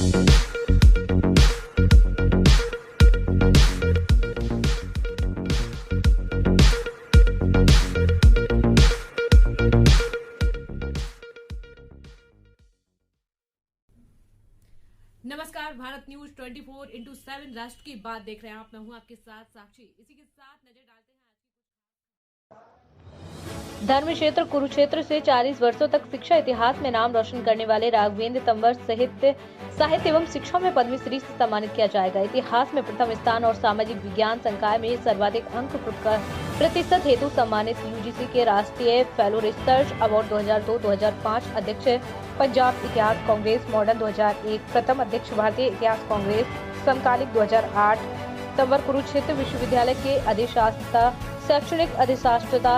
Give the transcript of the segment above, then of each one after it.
नमस्कार, भारत न्यूज 24/7 राष्ट्र की बात देख रहे हैं आप। मैं हूं आपके साथ साक्षी। इसी के साथ नजर डालते हैं धर्म क्षेत्र कुरुक्षेत्र से 40 वर्षों तक शिक्षा इतिहास में नाम रोशन करने वाले राघवेंद्र तंवर साहित्य एवं शिक्षा में पद्मश्री से सम्मानित किया जाएगा। इतिहास में प्रथम स्थान और सामाजिक विज्ञान संकाय में सर्वाधिक अंक प्रतिशत हेतु सम्मानित यूजीसी के राष्ट्रीय फेलो रिसर्च अवार्ड 2002-2005 अध्यक्ष पंजाब इतिहास कांग्रेस मॉडर्न 2001 प्रथम अध्यक्ष भारतीय इतिहास कांग्रेस समकालिक 2008 तंवर कुरुक्षेत्र विश्वविद्यालय के अधिशासिता शैक्षणिक अधिशासिता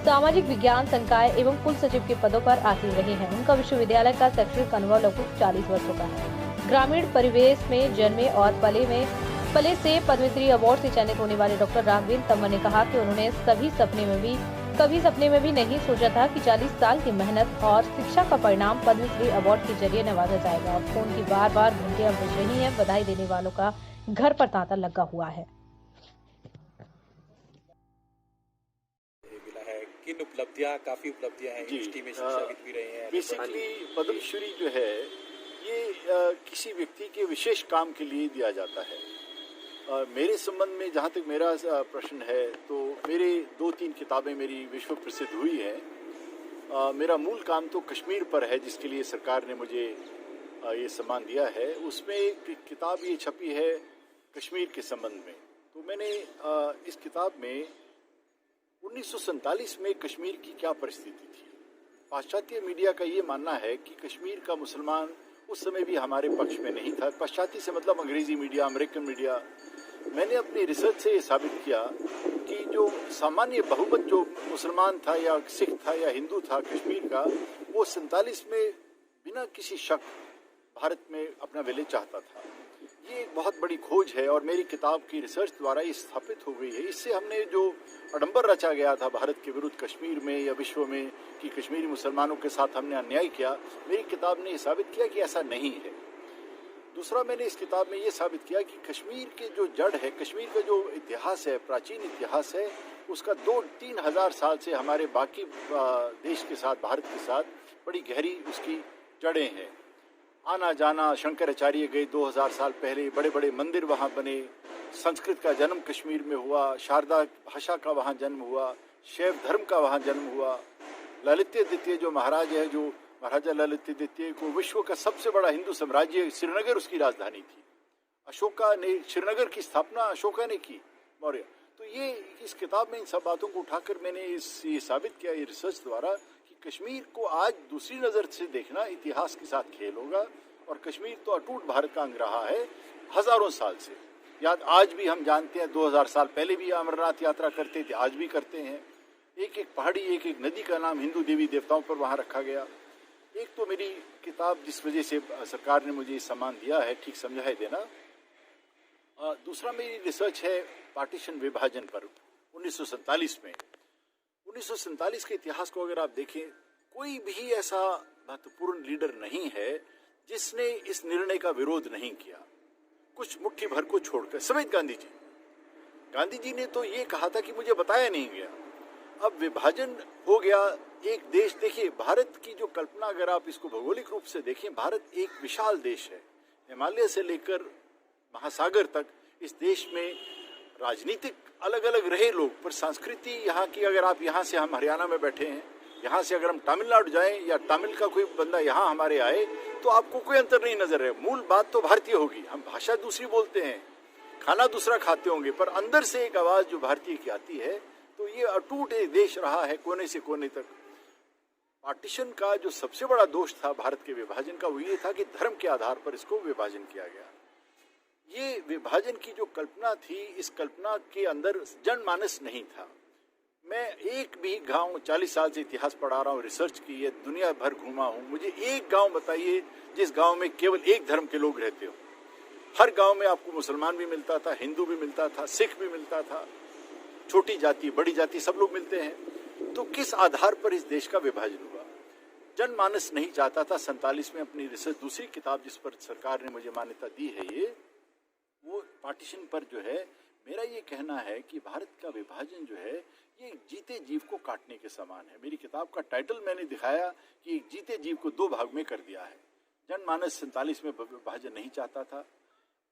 सामाजिक विज्ञान संकाय एवं कुल सचिव के पदों पर आसीन रहे हैं। उनका विश्वविद्यालय का शैक्षणिक अनुभव लगभग 40 वर्षों का है। ग्रामीण परिवेश में जन्मे और पले से पद्मश्री अवार्ड से चयनित होने वाले डॉक्टर राघवेंद्र तंवर ने कहा कि उन्होंने कभी सपने में भी नहीं सोचा था कि 40 साल की मेहनत और शिक्षा का परिणाम पद्मश्री अवार्ड के जरिए नवाजा जाएगा। और फोन की बार घंटियां बज रही हैं। बधाई देने वालों का घर पर तांता लगा हुआ है। किन उपलब्धियां, काफी उपलब्धियां हैं यूनिवर्सिटी में, शिक्षाविद भी रहे हैं। बेसिकली पद्मश्री जो है ये किसी व्यक्ति के विशेष काम के लिए दिया जाता है। मेरे संबंध में जहाँ तक मेरा प्रश्न है तो मेरे 2-3 किताबें मेरी विश्व प्रसिद्ध हुई है। मेरा मूल काम तो कश्मीर पर है जिसके लिए सरकार ने मुझे ये सम्मान दिया है। उसमें एक किताब ये छपी है कश्मीर के संबंध में। तो मैंने इस किताब में 1947 में कश्मीर की क्या परिस्थिति थी। पाश्चात्य मीडिया का ये मानना है कि कश्मीर का मुसलमान उस समय भी हमारे पक्ष में नहीं था। पाश्चात्य से मतलब अंग्रेजी मीडिया, अमेरिकन मीडिया। मैंने अपनी रिसर्च से ये साबित किया कि जो सामान्य बहुमत जो मुसलमान था या सिख था या हिंदू था कश्मीर का, वो 47 में बिना किसी शक भारत में अपना विलय चाहता था। ये एक बहुत बड़ी खोज है और मेरी किताब की रिसर्च द्वारा ये स्थापित हो गई है। इससे हमने जो आडंबर रचा गया था भारत के विरुद्ध कश्मीर में या विश्व में कि कश्मीरी मुसलमानों के साथ हमने अन्याय किया, मेरी किताब ने ये साबित किया कि ऐसा नहीं है। दूसरा, मैंने इस किताब में ये साबित किया कि कश्मीर के जो जड़ है, कश्मीर का जो इतिहास है, प्राचीन इतिहास है, उसका 2-3 हजार साल से हमारे बाकी देश के साथ, भारत के साथ बड़ी गहरी उसकी जड़ें हैं। आना जाना, शंकराचार्य गए 2000 साल पहले, बड़े बड़े मंदिर वहाँ बने, संस्कृत का जन्म कश्मीर में हुआ, शारदा भाषा का वहाँ जन्म हुआ, शैव धर्म का वहाँ जन्म हुआ। ललित द्वितीय जो महाराज है, जो महाराजा ललित द्वितीय को विश्व का सबसे बड़ा हिंदू साम्राज्य श्रीनगर उसकी राजधानी थी। अशोका ने श्रीनगर की स्थापना अशोका ने की, मौर्य। तो ये इस किताब में इन सब बातों को उठाकर मैंने ये साबित किया ये रिसर्च द्वारा कि कश्मीर को आज दूसरी नज़र से देखना इतिहास के साथ खेल होगा। और कश्मीर तो अटूट भारत का अंग रहा है हजारों साल से। याद आज भी हम जानते हैं, 2000 साल पहले भी अमरनाथ यात्रा करते थे, आज भी करते हैं। एक एक पहाड़ी, एक एक नदी का नाम हिंदू देवी देवताओं पर वहाँ रखा गया। एक तो मेरी किताब जिस वजह से सरकार ने मुझे सम्मान दिया है, ठीक समझाए देना। दूसरा मेरी रिसर्च है पार्टीशन, विभाजन पर 1947 में। 1947 के इतिहास को अगर आप देखें, कोई भी ऐसा महत्वपूर्ण लीडर नहीं है जिसने इस निर्णय का विरोध नहीं किया, कुछ मुट्ठी भर को छोड़कर, समेत गांधी जी ने तो ये कहा था कि मुझे बताया नहीं गया। अब विभाजन हो गया, एक देश। देखिए, भारत की जो कल्पना अगर आप इसको भौगोलिक रूप से देखें, भारत एक विशाल देश है। हिमालय से लेकर महासागर तक इस देश में राजनीतिक अलग अलग रहे लोग, पर संस्कृति यहाँ की, अगर आप यहाँ से, हम हरियाणा में बैठे हैं, यहाँ से अगर हम तमिलनाडु जाएं या तमिल का कोई बंदा यहाँ हमारे आए तो आपको कोई अंतर नहीं नजर है। मूल बात तो भारतीय होगी, हम भाषा दूसरी बोलते हैं, खाना दूसरा खाते होंगे, पर अंदर से एक आवाज़ जो भारतीय की आती है। तो ये अटूट देश रहा है कोने से कोने तक। पार्टीशन का जो सबसे बड़ा दोष था भारत के विभाजन का, वो ये था कि धर्म के आधार पर इसको विभाजन किया गया। ये विभाजन की जो कल्पना थी, इस कल्पना के अंदर जनमानस नहीं था। मैं एक भी गांव, 40 साल से इतिहास पढ़ा रहा हूँ, रिसर्च की है, दुनिया भर घूमा हूँ, मुझे एक गांव बताइए जिस गांव में केवल एक धर्म के लोग रहते हो। हर गांव में आपको मुसलमान भी मिलता था, हिंदू भी मिलता था, सिख भी मिलता था, छोटी जाति बड़ी जाति सब लोग मिलते हैं। तो किस आधार पर इस देश का विभाजन हुआ? जनमानस नहीं चाहता था 47 में अपनी रिसर्च, दूसरी किताब जिस पर सरकार ने मुझे मान्यता दी है ये, वो पार्टीशन पर जो है, मेरा ये कहना है कि भारत का विभाजन जो है ये एक जीते जीव को काटने के समान है। मेरी किताब का टाइटल मैंने दिखाया कि एक जीते जीव को दो भाग में कर दिया है। जनमानस 47 में विभाजन नहीं चाहता था।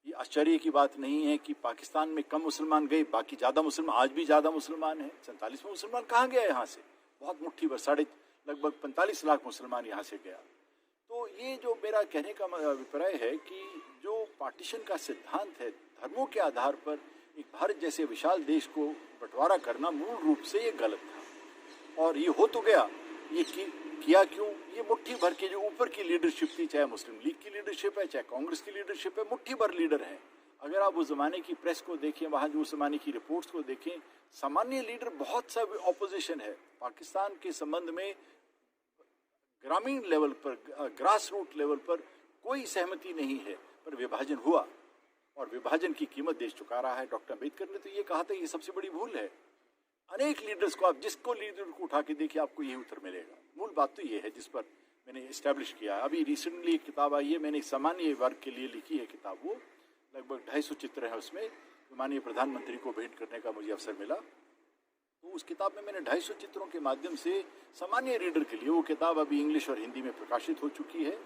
ये आश्चर्य की बात नहीं है कि पाकिस्तान में कम मुसलमान गए, बाकी ज्यादा मुसलमान, आज भी ज्यादा मुसलमान है। 47 में मुसलमान कहाँ गया यहाँ से? बहुत मुट्ठी भर, लगभग 45 लाख मुसलमान यहाँ से गया। तो ये जो मेरा कहने का अभिप्राय है कि जो पार्टीशन का सिद्धांत है, धर्मों के आधार पर एक भारत जैसे विशाल देश को बंटवारा करना मूल रूप से ये गलत था। और ये हो तो गया, ये किया क्यों? ये मुट्ठी भर के जो ऊपर की लीडरशिप थी, चाहे मुस्लिम लीग की लीडरशिप है, चाहे कांग्रेस की लीडरशिप है, मुट्ठी भर लीडर है। अगर आप उस जमाने की प्रेस को देखें, वहाँ जो उस जमाने की रिपोर्ट्स को देखें, सामान्य लीडर बहुत सा ऑपोजिशन है। पाकिस्तान के संबंध में ग्रामीण लेवल पर, ग्रास रूट लेवल पर कोई सहमति नहीं है, पर विभाजन हुआ और विभाजन की कीमत देश चुका रहा है। डॉक्टर अम्बेडकर ने तो ये कहा था, ये सबसे बड़ी भूल है। अनेक लीडर्स को, आप जिसको लीडर को उठा के देखिए, आपको यही उत्तर मिलेगा। मूल बात तो ये है जिस पर मैंने एस्टैब्लिश किया। अभी रिसेंटली एक किताब आई है, मैंने सामान्य वर्ग के लिए लिखी है किताब, वो लगभग 250 चित्र हैं उसमें, माननीय प्रधानमंत्री को भेंट करने का मुझे अवसर मिला। तो उस किताब में मैंने 250 चित्रों के माध्यम से सामान्य रीडर के लिए, वो किताब अभी इंग्लिश और हिंदी में प्रकाशित हो चुकी है,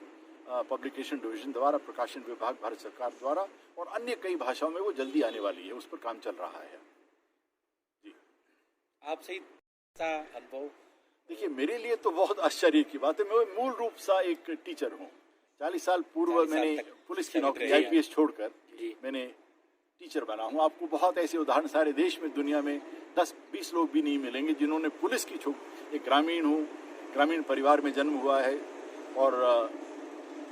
पब्लिकेशन डिवीजन द्वारा, प्रकाशन विभाग भारत सरकार द्वारा, और अन्य कई भाषाओं में वो जल्दी आने वाली है, उस पर काम चल रहा है। जी, आपसे अनुभव? देखिए, मेरे लिए तो बहुत आश्चर्य की बात है। मैं मूल रूप से एक टीचर हूँ। 40 साल पूर्व मैंने पुलिस की नौकरी, IPS छोड़कर मैंने टीचर बना हूँ। आपको बहुत ऐसे उदाहरण सारे देश में, दुनिया में 10-20 लोग भी नहीं मिलेंगे जिन्होंने पुलिस की एक ग्रामीण हूँ, ग्रामीण परिवार में जन्म हुआ है। और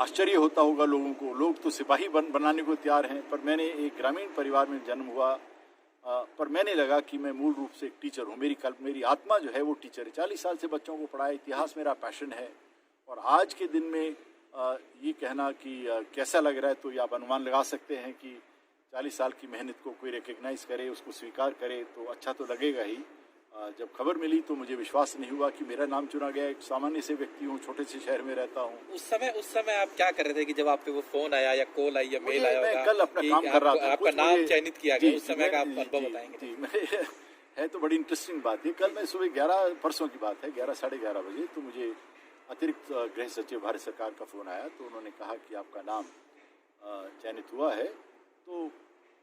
आश्चर्य होता होगा लोगों को, लोग तो सिपाही बनाने को तैयार हैं, पर मैंने एक ग्रामीण परिवार में जन्म हुआ, पर मैंने लगा कि मैं मूल रूप से एक टीचर हूँ। मेरी आत्मा जो है वो टीचर है। 40 साल से बच्चों को पढ़ाया, इतिहास मेरा पैशन है। और आज के दिन में ये कहना कि कैसा लग रहा है, तो ये आप अनुमान लगा सकते हैं कि 40 साल की मेहनत को कोई रिकग्नाइज करे, उसको स्वीकार करे, तो अच्छा तो लगेगा ही। जब खबर मिली तो मुझे विश्वास नहीं हुआ कि मेरा नाम चुना गया। एक सामान्य से व्यक्ति हूँ, छोटे से शहर में रहता हूँ। उस समय आप क्या कर रहे थे कि जब आप पे वो फोन आया या कॉल आई या मेल आया? मैं कल अपना काम कर रहा था, आपका नाम चयनित किया गया, उस समय का आप अनुभव बताएंगे? है तो बड़ी इंटरेस्टिंग बात है। कल मैं सुबह परसों की बात है, 11-11:30 बजे, तो मुझे अतिरिक्त गृह सचिव भारत सरकार का फोन आया। तो उन्होंने कहा कि आपका नाम चयनित हुआ है। तो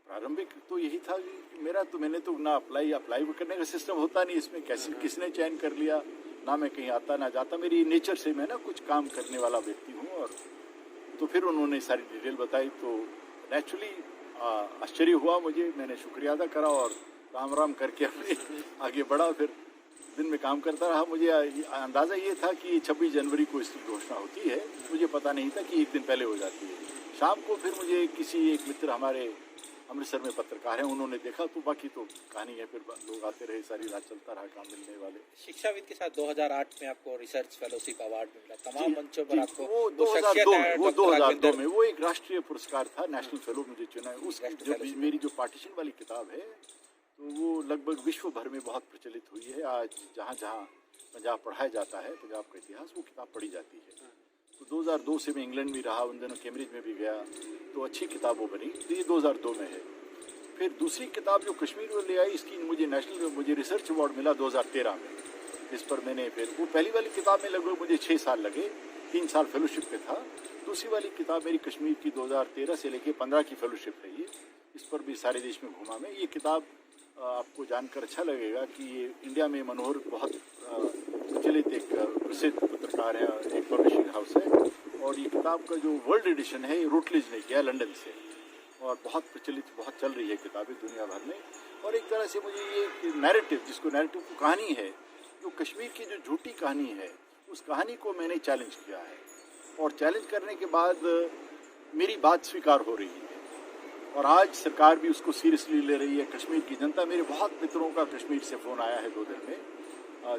प्रारंभिक तो यही था कि मैंने तो ना अप्लाई करने का सिस्टम होता नहीं इसमें, कैसे किसने चयन कर लिया, ना मैं कहीं आता ना जाता। मेरी नेचर से मैं ना कुछ काम करने वाला व्यक्ति हूँ। और तो फिर उन्होंने सारी डिटेल बताई, तो नेचुरली आश्चर्य हुआ मुझे। मैंने शुक्रिया अदा करा और राम करके अपने आगे बढ़ा। फिर दिन में काम करता रहा। मुझे अंदाज़ा ये था कि 26 जनवरी को इसकी घोषणा होती है, मुझे पता नहीं था कि एक दिन पहले हो जाती है। शाम को फिर मुझे एक मित्र हमारे अमृतसर में पत्रकार हैं, उन्होंने देखा। तो बाकी तो कहानी है, फिर लोग आते रहे, सारी रात चलता रहा काम मिलने वाले। शिक्षाविद के साथ 2008 में आपको रिसर्च फेलोशिप अवार्ड मिला, तमाम मंचों पर आपको। वो 2002 में वो एक राष्ट्रीय पुरस्कार था, नेशनल फेलो मुझे चुना है। उस जो मेरी जो पार्टीशन वाली किताब है, तो वो लगभग विश्व भर में बहुत प्रचलित हुई है। आज जहाँ जहाँ पंजाब पढ़ाया जाता है, पंजाब का इतिहास, वो किताब पढ़ी जाती है। तो 2002 से मैं इंग्लैंड भी रहा, उन दिनों कैम्ब्रिज में भी गया, तो अच्छी किताब वो बनी। तो ये 2002 में है। फिर दूसरी किताब जो कश्मीर में ले आई, इसकी मुझे रिसर्च अवार्ड मिला 2013 में। इस पर मैंने फिर वो पहली वाली किताब में लगभग मुझे 6 साल लगे, 3 साल फेलोशिप पे था। दूसरी वाली किताब मेरी कश्मीर की 2013 से लेके 15 की फेलोशिप है ये। इस पर भी सारे देश में घूमा मैं। ये किताब आपको जानकर अच्छा लगेगा कि ये इंडिया में मनोहर बहुत प्रचलित एक प्रसिद्ध पत्रकार है, एक पब्लिशिंग हाउस है। और ये किताब का जो वर्ल्ड एडिशन है, ये रोटलेज ने किया लंदन से, और बहुत प्रचलित, बहुत चल रही है किताबें दुनिया भर में। और एक तरह से मुझे ये नैरेटिव, जिसको नैरेटिव को कहानी है, जो कश्मीर की जो झूठी कहानी है, उस कहानी को मैंने चैलेंज किया है। और चैलेंज करने के बाद मेरी बात स्वीकार हो रही है, और आज सरकार भी उसको सीरियसली ले रही है। कश्मीर की जनता, मेरे बहुत मित्रों का कश्मीर से फ़ोन आया है 2 दिन में,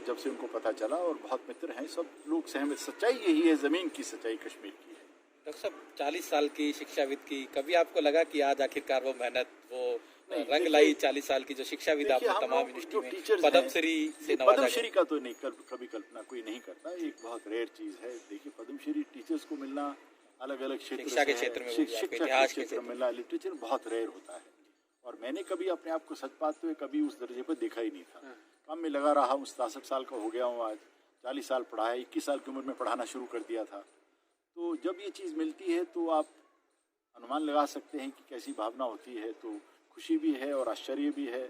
जब से उनको पता चला, और बहुत मित्र हैं, सब लोग सहमत। सच्चाई यही है, ज़मीन की सच्चाई कश्मीर की है। डॉक्टर साहब, 40 साल की शिक्षाविद की, कभी आपको लगा कि आज आखिरकार वो मेहनत, वो नहीं, रंग लाई 40 साल की जो शिक्षा विधा देखिए, आपने हम तमाम लोग यूनिवर्सिटी जो में टीचर्स पद्मश्री से नवाजा पद्मश्री गया। का तो नहीं कभी कल्पना कोई नहीं करता, एक बहुत रेयर चीज है। देखिए, पद्मश्री टीचर्स को मिलना अलग अलग क्षेत्र शिक्षा के से है, क्षेत्र में बोलिए, आपके शिक्षा के इतिहास के क्षेत्र में क्षेत्र मिलना लिटरेचर बहुत रेयर होता है। और मैंने कभी अपने आप को सच पाते हुए कभी उस दर्जे पर देखा ही नहीं था। काम में लगा रहा हूँ, 67 साल का हो गया हूँ आज, 40 साल पढ़ा है, 21 साल की उम्र में पढ़ाना शुरू कर दिया था। तो जब ये चीज़ मिलती है तो आप अनुमान लगा सकते हैं कि कैसी भावना होती है। तो खुशी भी है और आश्चर्य भी है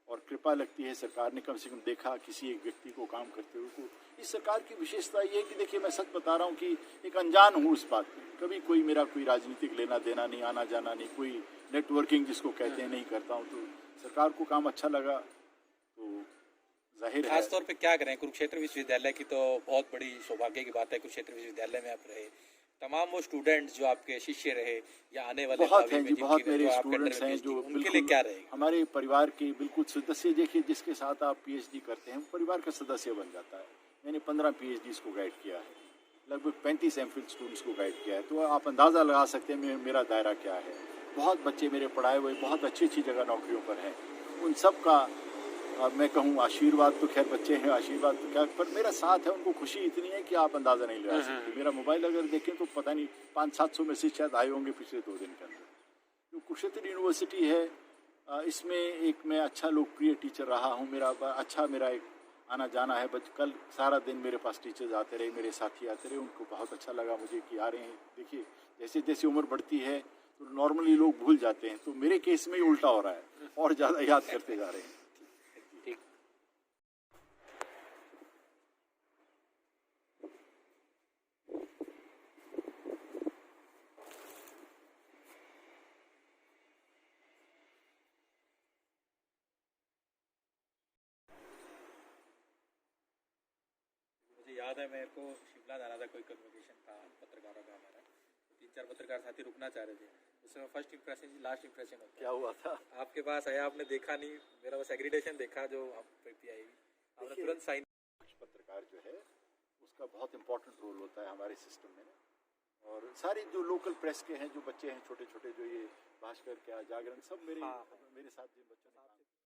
और कृपा लगती है, सरकार ने कम से कम देखा किसी एक व्यक्ति को काम करते हुए को। इस सरकार की विशेषता ये है कि देखिए, मैं सच बता रहा हूँ कि एक अनजान हूँ उस बात में, कभी कोई मेरा कोई राजनीतिक लेना देना नहीं, आना जाना नहीं, कोई नेटवर्किंग जिसको कहते हैं नहीं करता हूँ। तो सरकार को काम अच्छा लगा तो जाहिर है। खासतौर पे क्या करें, कुरुक्षेत्र विश्वविद्यालय की तो बहुत बड़ी सौभाग्य की बात है। कुरुक्षेत्र विश्वविद्यालय में आप रहे, तमाम वो स्टूडेंट्स जो आपके शिष्य रहे या आने वाले बहुत हैं भावी जी, में बहुत जिनकी मेरे जो आपके स्टूडेंट्स अंडर हैं में जो PhD, उनके लिए बिल्कुल क्या रहेगा? हमारे परिवार के बिल्कुल सदस्य। देखिए, जिसके साथ आप पीएचडी करते हैं परिवार का सदस्य बन जाता है। मैंने 15 पीएचडी को गाइड किया है, लगभग 35 एमफिल स्टूडेंट्स को गाइड किया है। तो आप अंदाज़ा लगा सकते हैं मेरा दायरा क्या है। बहुत बच्चे मेरे पढ़ाए हुए बहुत अच्छी अच्छी जगह नौकरियों पर हैं। उन सब का मैं कहूँ आशीर्वाद तो खैर बच्चे हैं, आशीर्वाद तो क्या, पर मेरा साथ है। उनको खुशी इतनी है कि आप अंदाज़ा नहीं लगा सकते। मेरा मोबाइल अगर देखें तो पता नहीं 500-700 मैसेज शायद आए होंगे पिछले 2 दिन के अंदर। जो कुरुक्षेत्र यूनिवर्सिटी है, इसमें एक मैं अच्छा लोकप्रिय टीचर रहा हूँ। मेरा एक आना जाना है। कल सारा दिन मेरे पास टीचर्स आते रहे, मेरे साथी आते रहे, उनको बहुत अच्छा लगा मुझे कि आ रहे हैं। देखिए, जैसे जैसे उम्र बढ़ती है तो नॉर्मली लोग भूल जाते हैं, तो मेरे केस में ही उल्टा हो रहा है और ज़्यादा याद करते जा रहे हैं। ठीक। मुझे याद है, मेरे को शिमला जाना था, कोई कन्वोकेशन था पत्रकारों का हमारा, 3-4 पत्रकार साथी रुकना चाह रहे थे। उसमें फर्स्ट इंप्रेशन लास्ट इंप्रेशन होता है। क्या हुआ था? आपके पास आया, आपने देखा नहीं, मेरा बस एग्रीडेशन देखा जो आप आई, आपने तुरंत साइन। पत्रकार जो है उसका बहुत इम्पोर्टेंट रोल होता है हमारे सिस्टम में। और सारे जो लोकल प्रेस के हैं, जो बच्चे हैं छोटे छोटे, जो ये भास्कर क्या, जागरण, सब मेरे साथ जिन बच्चों